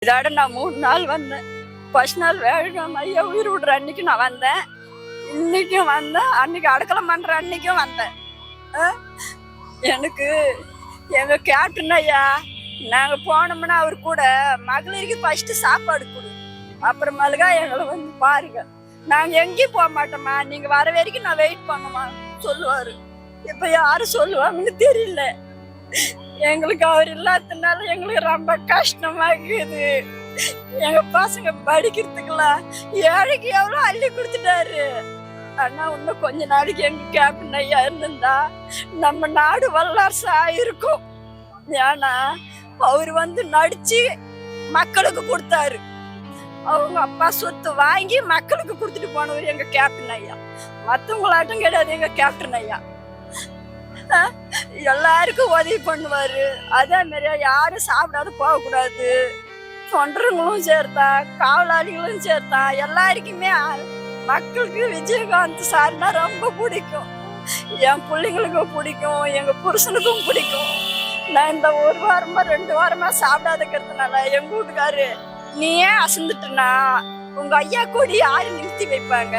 இதோட நான் 3 நாள் வந்தேன். ஃபர்ஸ்ட் நாள் வேணும் ஐயா உயிர் விடுற அன்னைக்கு நான் வந்தேன். இன்னைக்கும் வந்தேன். அன்னைக்கு அடக்கலம் பண்ற அன்னைக்கும் வந்தேன். எனக்கு எங்க கேப்டன் ஐயா நாங்க போனோம்னா அவர் கூட மகளிருக்கு ஃபர்ஸ்ட் சாப்பாடு கொடு, அப்புறமேலுக்கா எங்களை வந்து பாருங்க, நாங்க எங்கேயும் போக மாட்டோமா, நீங்க வர வரைக்கும் நான் வெயிட் பண்ணுமா சொல்லுவாரு. இப்ப யாரு சொல்லுவாங்கன்னு தெரியல. எங்களுக்கு அவர் இல்லாததுனால எங்களுக்கு ரொம்ப கஷ்டமா இருக்குது. எங்க பசங்க படிக்கிறதுக்குலாம் ஏழைக்கு எவ்வளவு அள்ளி கொடுத்துட்டாரு. ஆனா இன்னும் கொஞ்ச நாளைக்கு எங்க கேப்டன் ஐயா இருந்திருந்தா நம்ம நாடு வல்லரசா இருக்கும். ஏன்னா அவர் வந்து நடிச்சு மக்களுக்கு கொடுத்தாரு. அவங்க அப்பா சொத்து வாங்கி மக்களுக்கு கொடுத்துட்டு போனவர் எங்க கேப்டன் ஐயா. மத்தவங்களாட்டும் கிடையாது எங்க கேப்டன் ஐயா. எல்லாருக்கும் உதவி பண்ணுவாரு. அதே மாதிரியா யாரும் சாப்பிடாது போக கூடாது. தொண்டர்களும் சேர்த்தா, காவலாளிகளும் சேர்த்தா, எல்லாருக்குமே மக்களுக்கு விஜயகாந்த் சார்னா ரொம்ப பிடிக்கும். என் பிள்ளைங்களுக்கும் பிடிக்கும், எங்க புருஷனுக்கும் பிடிக்கும். நான் இந்த 1 வாரமா 2 வாரமா சாப்பிடாதுக்கிறதுனால எங்க வீட்டுக்காரு, நீ ஏன் அசந்துட்டுனா உங்க ஐயா கூடி யாரு நிறுத்தி வைப்பாங்க,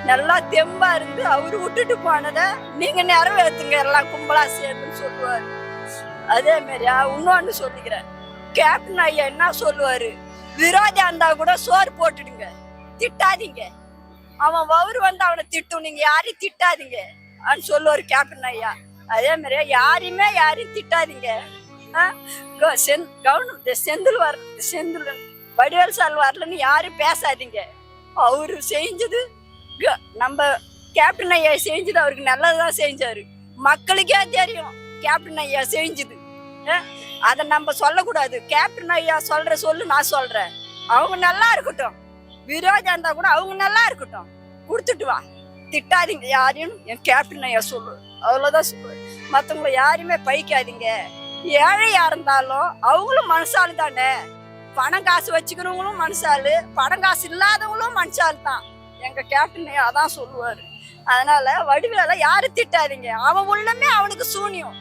நல்லா தெம்பா இருந்து அவரு விட்டுட்டு போனதை நீங்க நிறைவேற்றுங்க எல்லாம் கும்பலா சேர்ந்துன்னு சொல்லுவாரு. அதே மாதிரியா இன்னொன்னு சொல்லிக்கிறேன், கேப்டன் ஐயா என்ன சொல்லுவாரு, விரோதியா இருந்தா கூட சோறு போட்டுடுங்க, திட்டாதீங்க. அவன் வவுறு வந்து அவனை திட்டும், நீங்க யாரையும் திட்டாதீங்க அப்படின்னு சொல்லுவாரு கேப்டன் ஐயா. அதே மாதிரியா யாரையும் திட்டாதீங்க. செந்தில் வடிவேல் சார் வரலன்னு யாரும் பேசாதீங்க. அவரு செஞ்சது நம்ம கேப்டன் ஐயா செஞ்சது அவருக்கு நல்லதுதான் செஞ்சாரு. மக்களுக்கே தெரியும் கேப்டன் ஐயா செஞ்சது. அதை நம்ம சொல்லக்கூடாது. கேப்டன் ஐயா சொல்லு நான் சொல்றேன், அவங்க நல்லா இருக்கட்டும். விரோதியா இருந்தா கூட அவங்க நல்லா இருக்கட்டும், கொடுத்துட்டு வா, திட்டாதீங்க யாரையும் என் கேப்டன் ஐயா சொல்லு, அவ்வளவுதான் சொல்லு. மத்தவங்களை யாரையுமே பைக்காதீங்க. ஏழையா இருந்தாலும் அவங்களும் மனசாலு தானே. பணம் காசு வச்சுக்கிறவங்களும் மனசாலு, பணம் காசு இல்லாதவங்களும் மனசாலு தான். எங்க கேப்டன் ஐயா அதான் சொல்லுவாரு. அதனால வடிவேலை யாரும் திட்டாதீங்க, அவன் உள்ளமே அவனுக்கு சூனியம்.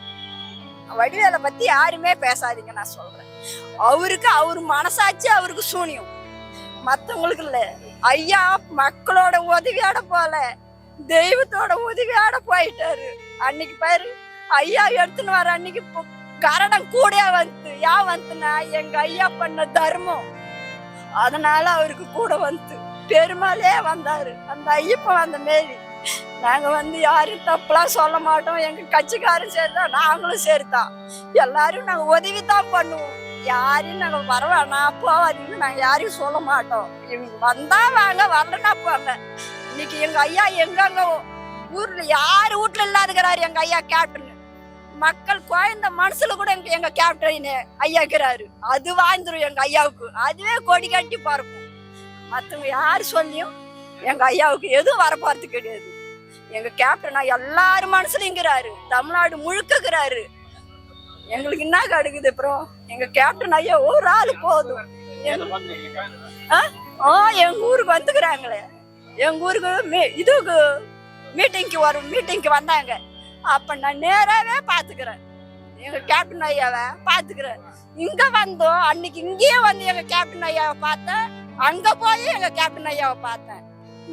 வடிவேலை பத்தி யாருமே பேசாதீங்க நான் சொல்றேன். அவருக்கு அவரு மனசாச்சு அவருக்கு சூனியம், மத்தவங்களுக்கு இல்ல. ஐயா மக்களோட உதவியோட போல தெய்வத்தோட உதவியோட போயிட்டாரு. அன்னைக்கு பாரு ஐயா எடுத்துன்னு வர அன்னைக்கு கரணம் கூட வந்து வந்துன்னா எங்க ஐயா பண்ண தர்மம், அதனால அவருக்கு கூட வந்து பெருமாளே வந்தாரு. அந்த ஐயப்பன் வந்த மாரி நாங்க வந்து யாரும் தப்புலாம் சொல்ல மாட்டோம். எங்க கட்சிக்காரும் சேர்த்தா நாங்களும் சேர்த்தான் எல்லாரும் நாங்க உதவி தான் பண்ணுவோம். யாரையும் நாங்க வரவேணா போவாதீங்கன்னு நாங்க யாரையும் சொல்ல மாட்டோம். இவங்க வந்தா வாங்க, வரலன்னா போங்க. இன்னைக்கு எங்க ஐயா எங்க ஊர்ல யாரு வீட்டுல இல்லாதுக்கிறாரு எங்க ஐயா கேப்டன். மக்கள் குழந்த மனசுல கூட எங்க கேப்டன் ஐயா இருக்கிறாரு. அது வாழ்ந்துரும் எங்க ஐயாவுக்கு, அதுவே கொடி கட்டி பார்ப்போம். மத்தவங்க யாரு சொல்லியும் எங்க ஐயாவுக்கு எதுவும் வரப்போறது கிடையாது. எங்க கேப்டனா எல்லாரும் மனசுலங்கிறாரு, தமிழ்நாடு முழுக்கிறாரு. எங்களுக்கு என்ன கிடைக்குது அப்புறம்? எங்க கேப்டன் ஐயா ஒரு ஆளு போதும். எங்க ஊருக்கு வந்துக்கிறாங்களே, எங்க ஊருக்கு இதுக்கு மீட்டிங்க்கு வந்தாங்க. அப்ப நான் நேராவே பாத்துக்கிறேன், எங்க கேப்டன் ஐயாவை பாத்துக்கிறேன். இங்க வந்தோம் அன்னைக்கு இங்கேயே வந்து எங்க கேப்டன் ஐயாவை பார்த்தேன், அங்க போய் எங்க கேப்டன் ஐயாவை பார்த்தேன்.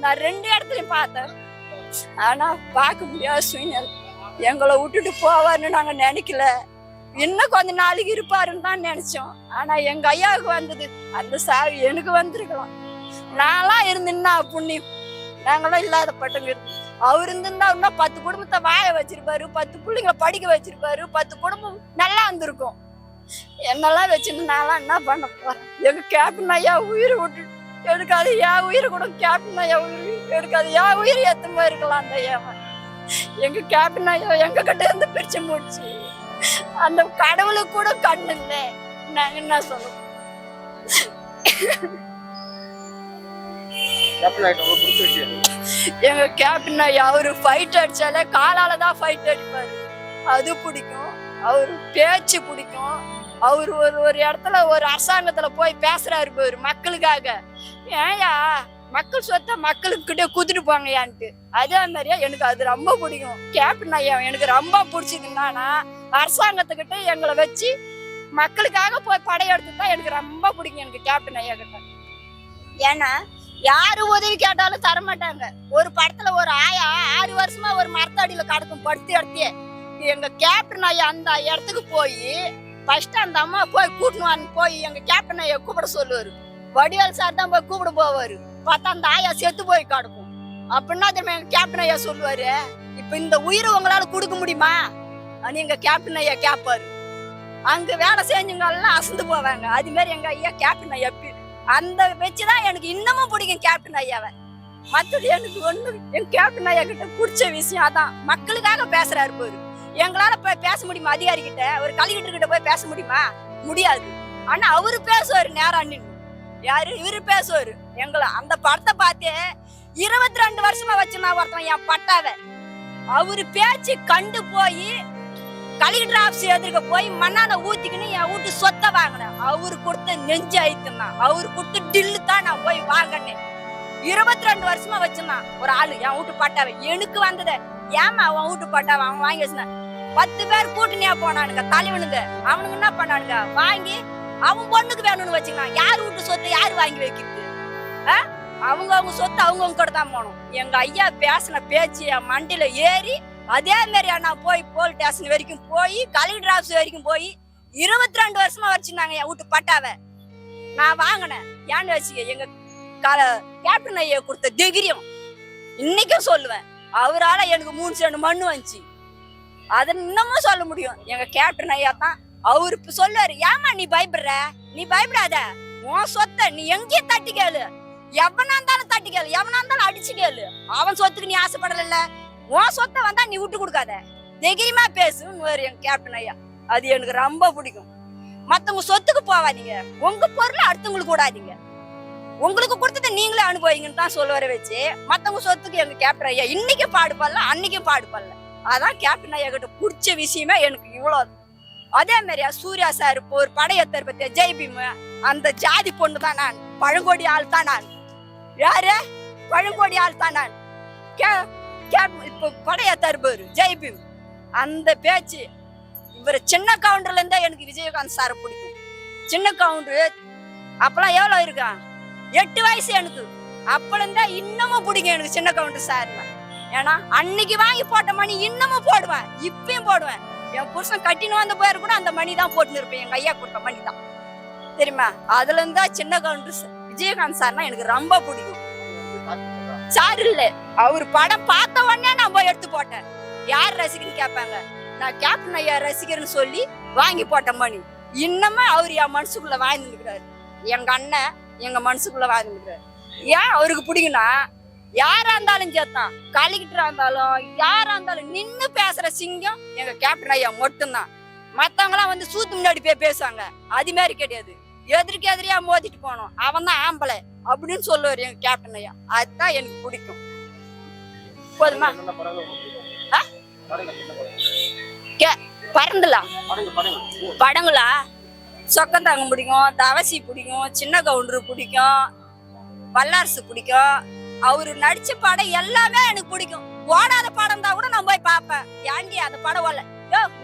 நான் 2 இடத்துலயும் பார்த்தேன். ஆனா பார்க்க முடியாத சூழ்நிலை. எங்களை விட்டுட்டு போவாருன்னு நாங்க நினைக்கல. இன்னும் கொஞ்ச நாளைக்கு இருப்பாருன்னு தான் நினைச்சோம். ஆனா எங்க ஐயாவுக்கு வந்தது அந்த சாவி எனக்கு வந்திருக்கலாம். நான்லாம் இருந்துன்னா புண்ணியம், நாங்களாம் இல்லாத பட்டங்க இருந்து. அவர் இருந்திருந்தா இன்னும் 10 குடும்பத்தை வாழ வச்சிருப்பாரு, 10 பிள்ளைங்களை படிக்க வச்சிருப்பாரு, 10 குடும்பம் நல்லா இருந்திருக்கும். என்னெல்லாம் வச்சிருந்து நான்லாம் என்ன பண்ண போறேன்? எங்க கேப்டன் ஐயா உயிரை விட்டு எடுக்காது, என் உயிரை கூட கேப்டன் ஐயா உயிர் எடுக்காது, என் உயிரை ஏத்தமா இருக்கலாம் அந்த ஐயா. எங்க கேப்டன் ஐயா எங்க கிட்ட இருந்து பிரிச்சு முடிச்சு அந்த கடவுளுக்கு கூட கண்ணு இல்லை. நாங்க என்ன சொல்லுவோம்? எங்க கேப்டன் ஐயா அவரு ஃபைட் அடிச்சாலே காலாலதான் ஃபைட் அடிப்பாரு, அது பிடிக்கும். அவரு பேச்சு பிடிக்கும். அவரு ஒரு இடத்துல ஒரு அரசாங்கத்துல போய் பேசுறாரு பாரு மக்களுக்காக. ஏயா மக்கள் சொத்த மக்களுக்கு கிட்ட குத்துட்டு போங்கயான்ட்டு. அதே மாதிரியா எனக்கு அது ரொம்ப பிடிக்கும். கேப்டன் ஐயா எனக்கு ரொம்ப பிடிச்சது என்னன்னா, அரசாங்கத்துக்கிட்ட எங்களை வச்சு மக்களுக்காக போய் படையெடுத்து தான் எனக்கு ரொம்ப பிடிக்கும் எனக்கு கேப்டன் ஐயா கிட்ட. ஏன்னா யாரு உதவி கேட்டாலும் தர மாட்டாங்க. ஒரு படத்துல ஒரு ஆயா 6 வருஷமா ஒரு மரத்தடியில கடக்கும் படுத்து எடுத்தே. எங்க கேப்டன் ஐயா அந்த இடத்துக்கு போய் ஃபர்ஸ்ட் அந்த அம்மா போய் கூட்டணும்னு போய் எங்க கேப்டன் ஐயா கூப்பிட சொல்லுவாரு. வடிவேல் சார் தான் போய் கூப்பிட போவாரு. பார்த்தா அந்த ஆயா செத்து போய் கிடக்கும். அப்படின்னா எங்க கேப்டன் ஐயா சொல்லுவாரு, இப்ப இந்த உயிரை உங்களால கொடுக்க முடியுமா எங்க கேப்டன் ஐயா கேட்பாரு. அங்க வேலை செஞ்சவங்க எல்லாம் அசந்து போவாங்க. அது மாதிரி எங்க ஐயா கேப்டன் ஐயா அந்த வச்சுதான் எனக்கு இன்னமும் பிடிக்கும் கேப்டன் ஐயாவை. மத்தது எனக்கு ஒண்ணு என் கேப்டன் ஐயா கிட்ட பிடிச்ச விஷயம் அதான், மக்களுக்காக பேசுறாரு பாரு. எங்களால போய் பேச முடியுமா அதிகாரி கிட்ட, ஒரு கலெக்டர் கிட்ட போய் பேச முடியுமா? முடியாது. ஆனா அவரு பேசுவாரு நேரா நின்னு. யாரு இவரு பேசுவாரு. எங்களை அந்த படத்தை பார்த்து 22 வருஷமா வச்சு நான் ஒருத்தன் என் பட்டாவை அவரு பேச்சு கண்டு போய் கலெக்டர் ஆபீஸ் எதிர்க்க போய் மண்ணான ஊத்திக்கின்னு என் வீட்டு சொத்தை வாங்கினேன். அவரு கொடுத்த நெஞ்சு ஆயிட்டுனா அவரு கொடுத்த டில்லு தான் நான் போய் வாங்கினேன். 22 வருஷமா வச்சிருந்தான் ஒரு ஆளு என் வீட்டு பட்டாவை. எனக்கு வந்தது ஏமா அவன் வீட்டு பட்டாவை அவன் வாங்கி வச்சுனான். 10 பேர் கூட்டணியா போனானுங்க தலைவனுங்க. அவனுங்க என்ன பண்ணானுங்க, வாங்கி அவன் பொண்ணுக்கு வேணும்னு வச்சுக்கலாம். யார் வீட்டு சொத்தை யாரு வாங்கி வைக்கிறது? அவங்க சொத்து அவங்க கூட தான் போகணும். எங்க ஐயா பேசின பேச்சு என் மண்டியில ஏறி அதே மாதிரி நான் போய் போலீஸ் ஸ்டேஷன் வரைக்கும் போய் கலெக்டர் ஆபீஸ் வரைக்கும் போய் 22 வருஷமா வச்சிருந்தாங்க என் வீட்டு பட்டாவை. நான் வாங்கினேன். ஏன்னு வச்சுக்க எங்க கேப்டன் ஐயா கொடுத்த தைரியம் இன்னைக்கும் சொல்லுவேன். அவரால எனக்கு 3 சென்ட் மண்ணு வந்துச்சு. அதை இன்னமும் சொல்ல முடியும் எங்க கேப்டன் ஐயா தான். அவரு சொல்லுவாரு, ஏமா நீ பயப்படுற, நீ பயப்படாத, உன் சொத்தை நீ எங்கேயும் தட்டி கேளு, எவனா இருந்தாலும் தட்டி கேளு, எவனா இருந்தாலும் அடிச்சு கேளு. அவன் சொத்துக்கு நீ ஆசைப்படல, உன் சொத்தை வந்தா நீ விட்டு கொடுக்காத, தைரியமா பேசுன்னு எங்க கேப்டன் ஐயா. அது எனக்கு ரொம்ப பிடிக்கும். மத்தவங்க சொத்துக்கு போவாதீங்க, உங்க பொருளை அடுத்தவங்களுக்கு கூடாதீங்க, உங்களுக்கு கொடுத்ததை நீங்களே அனுபவிங்கன்னு தான் சொல்லுவர வச்சு மத்தவங்க சொத்துக்கு எங்க கேப்டன் ஐயா இன்னைக்கு பாடுபடல, அன்னைக்கும் பாடுபடல. அதான் கேப்டன் ஐயா கிட்ட பிடிச்ச விஷயமே எனக்கு இவ்வளவு. அதே மாதிரியா சூர்யா சார் இப்போ ஒரு படையத்தர் பத்திய ஜெய்பீம், அந்த ஜாதி பொண்ணு தான் நான், பழங்கோடி ஆள் தான் நான். யாரு பழங்கோடி ஆள் தான் நான். இப்போ படையத்தர் பேரு ஜெய்பீம். அந்த பேச்சு இவர் சின்ன கவுண்டர்ல இருந்தா எனக்கு விஜயகாந்த் சாரை பிடிக்கும். சின்ன கவுண்டரு அப்பெல்லாம் எவ்வளவு இருக்கான், 8 வயசு எனக்கு. அப்பல இருந்தா இன்னமும் பிடிக்கும் எனக்கு சின்ன கவுண்டர் சார். ஏன்னா அன்னைக்கு வாங்கி போட்ட மணி இன்னமும் போடுவேன், இப்பயும் போடுவேன். என் புருஷன் கட்டின்னு வந்த பேரு கூட அந்த மணி தான் போட்டுன்னு இருப்பேன், எங்க ஐயா கொடுத்த மணி தான் தெரியுமா. அதுல இருந்தா சின்ன கவுண்டர் விஜயகாந்த் சார்னா எனக்கு ரொம்ப பிடிக்கும். சார் இல்ல, அவரு படம் பார்த்த உடனே நான் போய் எடுத்து போட்டேன். யார் ரசிகர்னு கேட்பாங்க, நான் கேப்டன் ஐயா ரசிகர்னு சொல்லி வாங்கி போட்ட மணி இன்னமும் அவரு என் மனசுக்குள்ள வாழ்ந்துருக்கிறாரு. எங்க அண்ணன் எங்க மனசுக்குள்ள வாழ்ந்துருக்கிறாரு. ஏன் அவருக்கு பிடிக்கும்னா, யாரா இருந்தாலும் சேர்த்தான், கலெக்டரா இருந்தாலும் யாரா இருந்தாலும் நின்னு பேசுற சிங்கம் எங்க கேப்டன் ஐயா மட்டும்தான். மத்தவங்க எல்லாம் வந்து சூத்து முன்னாடி போய் பேசுவாங்க, அது மாதிரி கிடையாது. எதிர்க்கு எதிரியா மோதிட்டு போனோம், அவன் தான் ஆம்பளை அப்படின்னு சொல்லுவாரு எங்க கேப்டன் ஐயா. அதுதான் எனக்கு பிடிக்கும். போதுமா? பறந்துலாம் படங்களா சொக்கந்தாங்க பிடிக்கும், தவசி பிடிக்கும், சின்ன கவுண்டரு பிடிக்கும், வல்லாரசு பிடிக்கும். அவரு நடிச்ச படம் எல்லாமே எனக்கு பிடிக்கும். ஓடாத படம் தான் கூட நான் போய் பார்ப்பேன். ஏண்டி அந்த படம் ஓடல,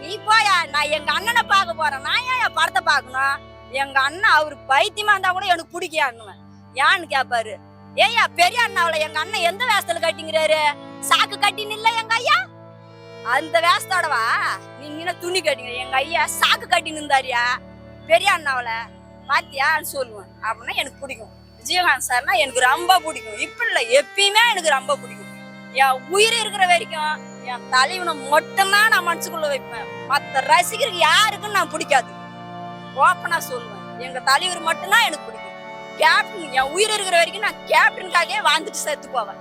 நீ போயா, நான் எங்க அண்ணனை பார்க்க போறேன், நான் ஏன் என் படத்தை பார்க்கணும்? எங்க அண்ணன் அவரு பைத்தியமா இருந்தா கூட எனக்கு பிடிக்கான்னுவேன். ஏன்னு கேப்பாரு, ஏயா பெரிய அண்ணாவில எங்க அண்ணன் எந்த வேஷத்துல கட்டிங்கிறாரு, சாக்கு கட்டின்னு இல்ல எங்க ஐயா, அந்த வேஷத்தோடவா நீங்க துணி கட்டிங்க, எங்க ஐயா சாக்கு கட்டின்னு இருந்தாரியா பெரிய அண்ணாவில பாத்தியான்னு சொல்லுவேன். அப்படின்னா எனக்கு பிடிக்கும். விஜயகாந்த் சார்னா எனக்கு ரொம்ப பிடிக்கும். இப்ப இல்ல, எப்பயுமே எனக்கு ரொம்ப பிடிக்கும். என் உயிர் இருக்கிற வரைக்கும் என் தலைவனை மட்டும்தான் நான் மனசுக்குள்ள வைப்பேன். மத்த ரசிகருக்கு யாருக்கும் நான் பிடிக்காது, ஓப்பனா சொல்லுவேன். எங்க தலைவர் மட்டும்தான் எனக்கு பிடிக்கும். கேப்டன் என் உயிர் இருக்கிற வரைக்கும் நான் கேப்டனுக்காகவே வாழ்ந்துட்டு செத்து போவேன்.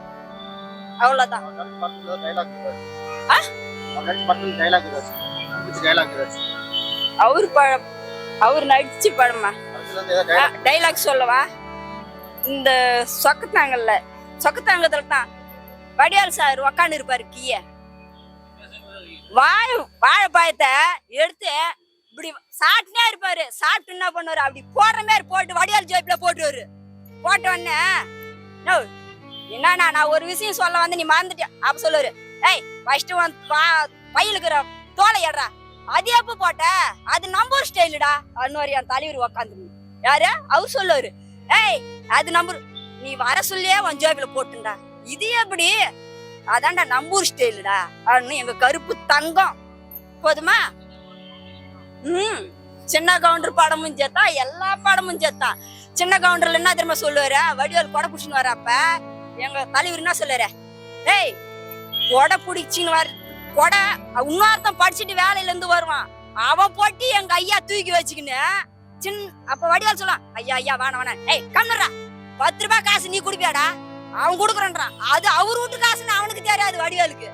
அவ்வளவுதான். அவரு நடிச்சு படமா டைலாக் சொல்லவா? இந்த சொக்கத்தாங்கத்துல தான் வடிவேல் சார் உக்காந்து இருப்பாரு. கீய வாழைப்பாயத்தை எடுத்து இப்படி சாப்பிட்டுனே இருப்பாரு. சாப்பிட்டு என்ன பண்ணுவாரு, அப்படி போடுற மாதிரி போட்டு வடிவேல் ஜோப்ல போட்டுவாரு. போட்ட உடனே என்னன்னா நான் ஒரு விஷயம் சொல்ல வந்து நீ மறந்துட்டியா அப்ப சொல்லுவாரு, ஏய் ஃபர்ஸ்ட் பையிலுக்குற தோலை ஏடுறா அது எப்ப போட்ட அது நம்பர் ஸ்டைலுடா அன்னுவாரு என் தலைவர் உக்காந்து யாரு அவர் சொல்லுவாரு ஏய் அது நம்பர் நீ வர சொல்லியே உன் ஜோபில போட்டுண்டா இது எப்படி அதான்டா நம்பூர் ஸ்டைலுடா அப்படின்னு எங்க கருப்பு தங்கம் போதுமா சின்ன கவுண்டர் படமும் சேர்த்தா எல்லா படமும் சேர்த்தான் சின்ன கவுண்டர்ல என்ன தெரியுமா சொல்லுவாரு வடிவேல் கொடை புடிச்சுன்னு வரப்ப எங்க தலைவர் என்ன சொல்லுற ஏய் கொடை பிடிச்சின்னு வர கொடை இன்னொருத்தன் படிச்சுட்டு வேலையில இருந்து வருவான் அவன் போட்டு எங்க ஐயா தூக்கி வச்சுக்கின்னு அப்ப வடிவேல் சொல்லலாம் ஐயா ஐயா வேணா ஏய் கம்னுறா 10 ரூபாய் காசு நீ குடுப்பியாடா அவன் குடுக்குறான் அது அவரு வீட்டு காசுன்னு அவனுக்கு தெரியாது வடிவேலுக்கு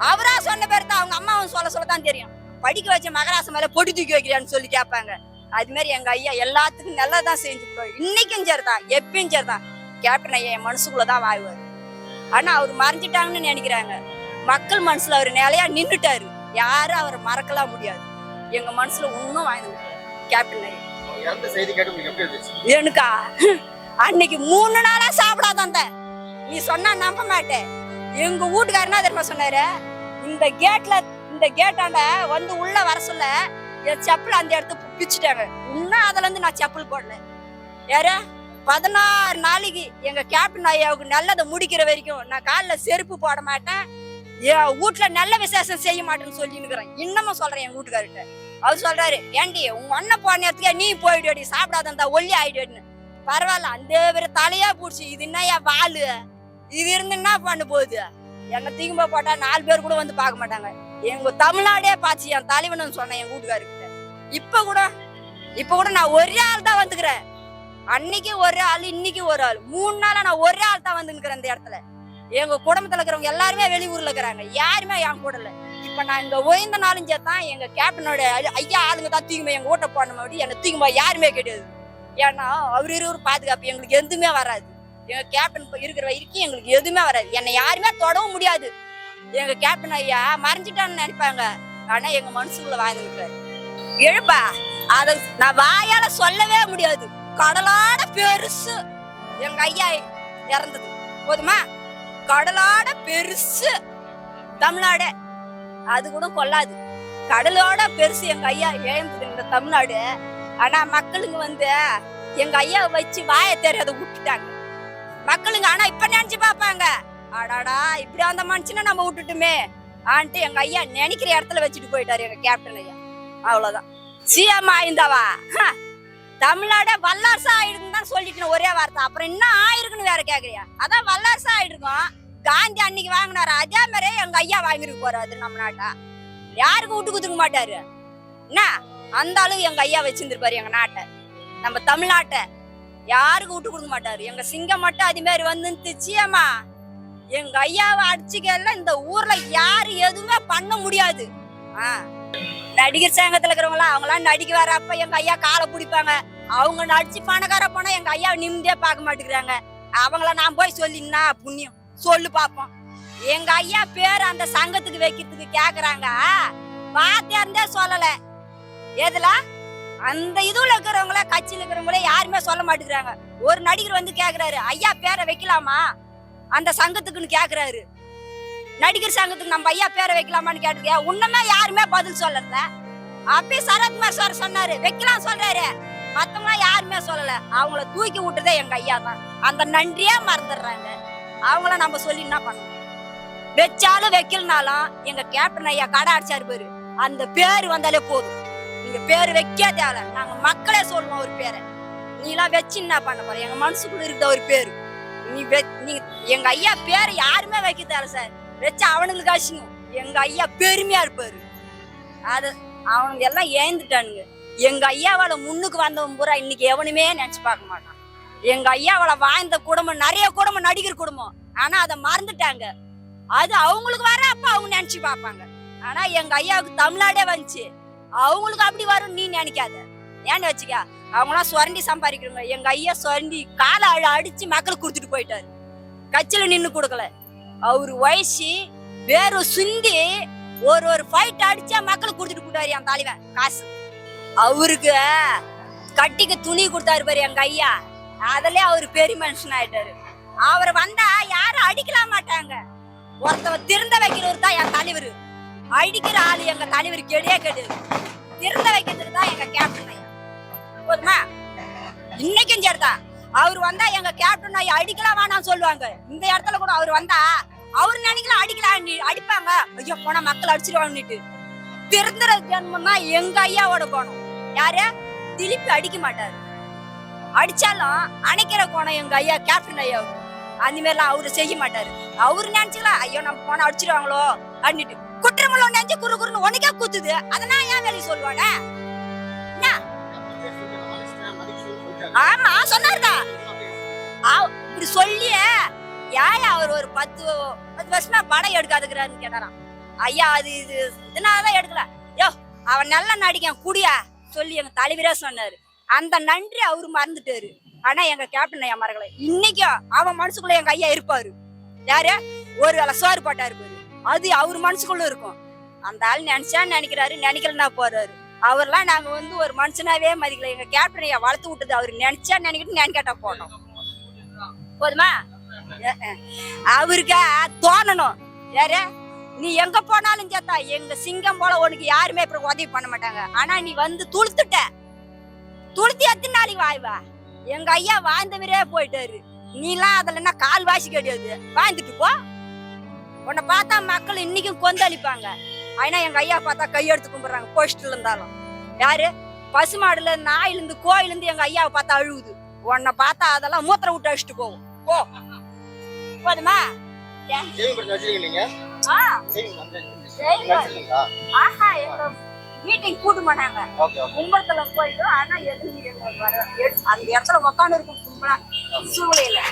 அவரா சொன்ன பேரு தான் அவங்க அம்மாவும் சொல்லத்தான் தெரியும் படிக்க வச்ச மகராச மேல பொடி தூக்கி வைக்கிறான்னு சொல்லி கேட்பாங்க அது மாதிரி எங்க ஐயா எல்லாத்துக்கும் நல்லதான் செஞ்சு இன்னைக்கும் சரிதான் எப்பயும் சரிதான் கேப்டன் ஐயா என் மனசுக்குள்ளதான் வாழ்வாரு ஆனா அவர் மறைஞ்சிட்டாங்கன்னு நினைக்கிறாங்க மக்கள் மனசுல அவர் நிலையா நின்னுட்டாரு யாரும் அவரை மறக்கலாம் முடியாது எங்க மனசுல இன்னும் வாழ்ந்துட்டாரு கேப்டன் ஐயா எனக்கா அன்னைக்கு 3 நாளா சாப்பிடாத நீ சொன்னா நம்ப மாட்டேன் எங்க வீட்டுக்காரனா தெரியுமா சொன்னாரு இந்த கேட்டாண்ட வந்து உள்ள வர சொல்ல என் செப்பல் அந்த இடத்த பிச்சுட்டாங்க இன்னும் அதுல இருந்து நான் செப்பல் போடல யார 16 நாளைக்கு எங்க கேப்டன் ஐயாவுக்கு நல்லதை முடிக்கிற வரைக்கும் நான் காலில் செருப்பு போட மாட்டேன் என் வீட்டுல நல்ல விசேஷம் செய்ய மாட்டேன்னு சொல்லினுக்கிறேன் இன்னமும் சொல்றேன் என் வீட்டுக்கார்ட்ட அவர் சொல்றாரு ஏண்டி உங்க அண்ணன் போன நேரத்துக்கே நீ போயிடுடி சாப்பிடாத ஒல்லி ஆயிடுன்னு பரவாயில்ல அந்த பேரு தலையா பூடிச்சு இது என்னையா வாளு இது இருந்து என்ன பண்ண போகுது என்ன தீங்கும்பா போட்டா 4 பேர் கூட வந்து பார்க்க மாட்டாங்க எங்க தமிழ்நாடே பாச்சு என் தலைவன் சொன்னேன் என் வீட்டுக்காருக்கிட்ட இப்ப கூட நான் ஒரே ஆள் தான் வந்துக்கிறேன் அன்னைக்கு ஒரு ஆள் இன்னைக்கு ஒரு ஆள் 3 நாளா நான் ஒரே ஆள் தான் வந்து நிக்கிறேன் இந்த இடத்துல எங்க குடும்பத்துல இருக்கிறவங்க எல்லாருமே வெளியூர்ல இருக்கிறாங்க யாருமே என் கூட இல்ல இப்ப நான் இங்க ஓய்ந்த நாளும் சேர்த்தான் எங்க கேப்டனோட ஐயா ஆளுங்க தான் தூக்குமா எங்க ஓட்ட போன மாதிரி என்ன தூக்குமா யாருமே கிடையாது ஏன்னா அவர் இருவர் பாதுகாப்பு எங்களுக்கு எதுவுமே வராது எங்க கேப்டன் இருக்கிற வரைக்கும் எங்களுக்கு எதுவுமே வராது என்னை யாருமே தொடவும் முடியாது எங்க கேப்டன் ஐயா மறைஞ்சிட்டான்னு நினைப்பாங்க ஆனா எங்க மனசுக்குள்ள வாழ்ந்துருக்காரு எழுப்பா அத நான் வாயால சொல்லவே முடியாது கடலாட பெருசு எங்க ஐயா இறந்தது போதுமா கடலோட பெருசு தமிழ்நாடு அது கூட கொள்ளாது கடலோட பெருசு எங்க ஐயா எழுந்தது இந்த தமிழ்நாடு ஆனா மக்களுங்க வந்து எங்க ஐயா வச்சு வாய தெரியாத விட்டுட்டாங்க மக்களுங்க ஆனா இப்ப நினைச்சு பாப்பாங்க ஆடாடா இப்படி அந்த மனுஷனை நம்ம விட்டுட்டுமே ஆன்ட்டு எங்க ஐயா நினைக்கிற இடத்துல வச்சுட்டு போயிட்டாரு எங்க கேப்டன் ஐயா அவ்வளவுதான் சிஎம் ஆயிருந்தாவா தமிழ்நாட வல்லரசா ஆயிடுன்னு சொல்லிட்டு ஒரே வார்த்தை அப்புறம் என்ன ஆயிருக்குன்னு வேற கேக்குறியா அதான் வல்லரசா ஆயிடுக்கும் காந்தி அன்னைக்கு வாங்கினாரு அதே மாதிரி எங்க ஐயா வாங்கிட்டு போறாரு நம்ம நாட்டா யாருக்கு விட்டு குத்துக்க மாட்டாரு என்ன அந்த அளவு எங்க ஐயா வச்சிருந்திருப்பாரு எங்க நாட்டை நம்ம தமிழ்நாட்டை யாருக்கு விட்டு கொடுக்க மாட்டாரு எங்க சிங்கம் மட்டும் அது மாதிரி வந்துச்சியம்மா எங்க ஐயாவை அடிச்சுக்கல இந்த ஊர்ல யாரு எதுவுமே பண்ண முடியாது நடிகர் சங்கத்துல இருக்கிறவங்களா அவங்களாம் நடிக்க வரப்ப எங்க ஐயா காலை பிடிப்பாங்க அவங்க நடிச்சு பணக்கார போனா எங்க ஐயா நிம்மதியா பார்க்க மாட்டேங்கிறாங்க அவங்கள நான் போய் சொல்லினா புண்ணியம் சொல்லு பாப்போம் எங்க ஐயா பேர் அந்த சங்கத்துக்கு வைக்கிறதுக்கு கேக்குறாங்க பாத்தியார்ந்தே சொல்லல எதுல அந்த இதுல இருக்கிறவங்கள கட்சியில இருக்கிறவங்களே யாருமே சொல்ல மாட்டேங்கிறாங்க ஒரு நடிகர் வந்து கேக்குறாரு ஐயா பேரை வைக்கலாமா அந்த சங்கத்துக்குன்னு கேக்குறாரு நடிகர் சங்கத்துக்கு நம்ம ஐயா பேரை வைக்கலாமான்னு கேட்டிருக்கியா உன்னமே யாருமே பதில் சொல்லல அப்பயே சரத்குமார் சார் சொன்னாரு வைக்கலாம் சொல்றாரு மத்தவங்க யாருமே சொல்லல அவங்கள தூக்கி விட்டுறதே எங்க ஐயா தான் அந்த நன்றியே மறந்துடுறாங்க அவங்கள நம்ம சொல்லி என்ன பண்ணணும் வச்சாலும் வைக்கலனாலும் எங்க கேப்டன் ஐயா கடை அடிச்சாரு பேரு அந்த பேரு வந்தாலே போதும் நீங்க பேரு வைக்க தேவை நாங்க மக்களே சொல்லுவோம் ஒரு பேரை நீ எல்லாம் வச்சு என்ன பண்ண போற எங்க மனசுக்குள்ள இருக்க ஒரு பேரு நீ எங்க ஐயா பேரை யாருமே வைக்க தேவை சார் வச்சு அவனுங்களுக்கு அசிங்கம் எங்க ஐயா பெருமையா இருப்பாரு அது அவனுங்க எல்லாம் ஏந்துட்டானுங்க எங்க ஐயாவால முன்னுக்கு வந்தவன் பூரா இன்னைக்கு எவனுமே நினைச்சு பார்க்க மாட்டான் எங்க ஐயாவால வாழ்ந்த குடும்பம் நிறைய குடும்பம் நடிகர் குடும்பம் ஆனா அதை மறந்துட்டாங்க அது அவங்களுக்கு வர அப்ப அவங்க நினைச்சு பார்ப்பாங்க ஆனா எங்க ஐயாவுக்கு தமிழ்நாடே வந்துச்சு அவங்களுக்கு அப்படி வரும் நீ நினைக்காத ஏன்னு வச்சுக்க அவங்களாம் சுரண்டி சம்பாதிக்கிறவங்க எங்க ஐயா சுரண்டி காலை அடிச்சு மக்களுக்கு கொடுத்துட்டு போயிட்டாரு கட்சியில நின்னு கொடுக்கல அவரு வயசு வேற சுந்தி ஒரு ஃபைட் அடிச்சா மக்களுக்கு கொடுத்துட்டு போட்டாரு என் தலைவன் காசு அவருக்கு கட்டிக்கு துணி கொடுத்தாரு பாரு எங்க ஐயா அதுல அவரு பெரிய மனுஷன் ஆயிட்டாரு அவரை வந்தா யாரும் அடிக்கலாம் மாட்டாங்க ஒருத்தவ திருந்த வைக்கிறவர் தான் என் தலைவர் அடிக்கிற ஆளு எங்க தலைவர் கிடையாது. திறந்த வைக்கிறதுக்கு தான் எங்க கேப்டன் ஐயா. போதுமா? இன்னைக்கும் சரிதான். அவர் வந்தா எங்க கேப்டன் ஐயா அடிக்கலாம் வேணாம் சொல்லுவாங்க. இந்த இடத்துல கூட அவர் வந்தா அவர் நினைக்கலாம் அடிக்கலாம் அடிப்பாங்க. ஐயோ போனா மக்கள் அடிச்சிருவாங்கன்னுட்டு. திறந்துற ஜென்மம் தான் எங்க ஐயாவோட கோணம். யாரு திருப்பி அடிக்க மாட்டாரு. அடிச்சாலும் அணைக்கிற கோணம் எங்க ஐயா கேப்டன் ஐயா. அந்த மாதிரிலாம் அவரு செய்ய மாட்டாரு. அவரு நினைச்சுக்கலாம் ஐயோ நம்ம போனா அடிச்சிருவாங்களோ அப்படின்ட்டு. குற்றங்களோ நினைச்சு குறுன்னு உனக்கே குத்துது. அதை நான் ஏன் வேலையை சொல்லுவானே? ஆமா சொன்னாருதான். இப்படி சொல்லிய ஏன் அவர் ஒரு 10 வருஷமா படம் எடுக்காதுக்கிறாருன்னு கேட்டாராம். ஐயா அது இதனாலதான் எடுக்கல. யோ அவன் நல்ல நடிகன் குடியா சொல்லி எங்க தலைவரே சொன்னாரு. அந்த நன்றி அவரு மறந்துட்டாரு. ஆனா எங்க கேப்டன் ஐயா மறக்கல. இன்னைக்கும் அவன் மனசுக்குள்ள எங்க ஐயா இருப்பாரு. யாரு ஒரு வேளை சோறு போட்டா இருப்பாரு. அது அவர் மனசுக்குள்ள இருக்கும். அந்த ஆள் நினைச்சா நினைக்கிறாரு, நினைக்கலன்னா போறாரு. அவர்லாம் நாங்க ஒரு மனுஷனாவே மதிக்கல. எங்க கேப்டன் ஐயா வளர்த்து விட்டது அவரு நினைச்சா நினைக்கிட்டு நினைக்கட்டா போனோம். போதுமா? அவருக்கு தோணணும். யாரு நீ எங்க போனாலும் சேத்தா எங்க சிங்கம் போல உனக்கு யாருமே இப்ப உதவி பண்ண மாட்டாங்க. ஆனா நீ துளுத்துட்ட. துளுத்தி எத்தனை நாளைக்கு வாய்வா? எங்க ஐயா வாழ்ந்தவரே போயிட்டாரு. நீலாம் அதுல என்ன கால் வாசி கிடையாது. வாழ்ந்துட்டு போ. உன்னை பார்த்தா மக்கள் இன்னைக்கும் கொந்தளிப்பாங்க. ஆனா எங்க ஐயா பார்த்தா கையெடுத்து கும்பிடுறாங்க. போஸ்ட்ல இருந்தாலும் யாரு பசுமாடுல நாயில இருந்து கோயில இருந்து எங்க ஐயாவை பார்த்தா அழுவுது. உன்னை பார்த்தா அதெல்லாம் மூத்திர விட்டு அடிச்சுட்டு போகும். போ. போதுமா? மீட்டிங் கூட்டு மாட்டாங்க. கும்பலத்துல போயிட்டு ஆனா எதுவும் அந்த இடத்துல உட்காந்து இருக்கும் சூழ்நிலை.